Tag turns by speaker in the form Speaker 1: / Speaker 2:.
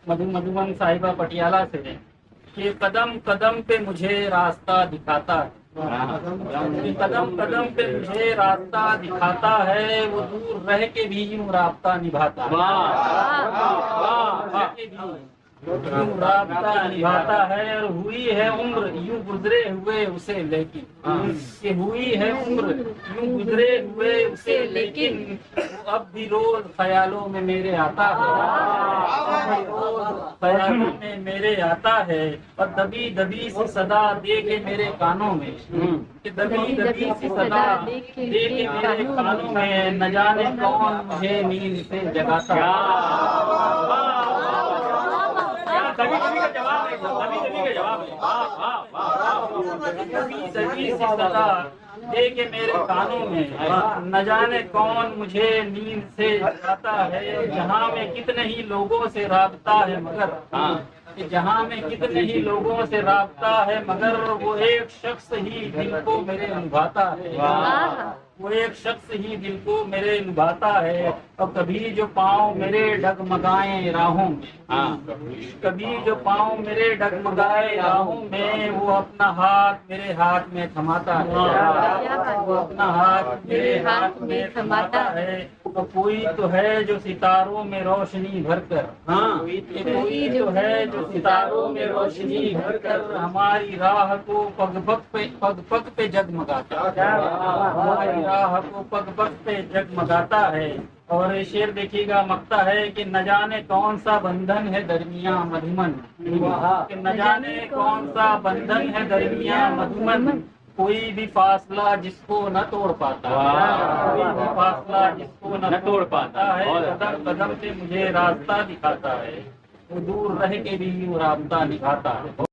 Speaker 1: मधुमन साहिबा पटियाला से है कि कदम कदम पे मुझे रास्ता दिखाता है, कि कदम कदम पे मुझे रास्ता दिखाता है, वो दूर रह के भी यूं राब्ता निभाता है, रह के भी यूं राब्ता निभाता है। और हुई है उम्र यूं गुजरे हुए उसे लेकिन, कि हुई है उम्र यूं गुजरे हुए उसे लेकिन, वो अब भी रोज ख्यालों में मेरे आता है, रोज ख्यालों में मेरे आता है। और दबी दबी सी सदा दे के मेरे कानों में, कि दबी दबी सी सदा दे के मेरे कानों में, न जाने कौन मुझे नींद से जगाता है। दबी दबी का जवाब है, दबी दबी का जवाब है। दबी दबी सी सदा दे के मेरे कानों में, न जाने कौन मुझे नींद से जगाता है। जहाँ में कितने ही लोगों से राबता है मगर, कि जहाँ में कितने ही लोगों से राबता है मगर, वो एक शख्स ही दिल को मेरे लुभाता है, वो एक शख्स ही दिल को मेरे लुभाता है। और कभी जो पाँव मेरे डगमगाए राहों में, कभी जो पाँव मेरे डगमगाए राहों में, वो अपना हाथ मेरे हाथ में थमाता है, वो अपना हाथ मेरे हाथ में थमाता है। तो कोई तो है जो सितारों में रोशनी भरकर, कोई तो है जो सितारों में रोशनी भरकर, हमारी राह को पग पग पे जगमगाता है, हमारी राह को पग पग पे जगमगाता है। और ये शेर देखिएगा, मकता है कि न जाने कौन सा बंधन है दरमिया मधुमन, कि न जाने कौन सा बंधन है दरमिया मधुमन, कोई भी फासला जिसको न तोड़ पाता, कोई भी फासला जिसको न तोड़ पाता है। कदम कदम से मुझे रास्ता दिखाता है, वो दूर रह के भी यूं रास्ता निभाता है।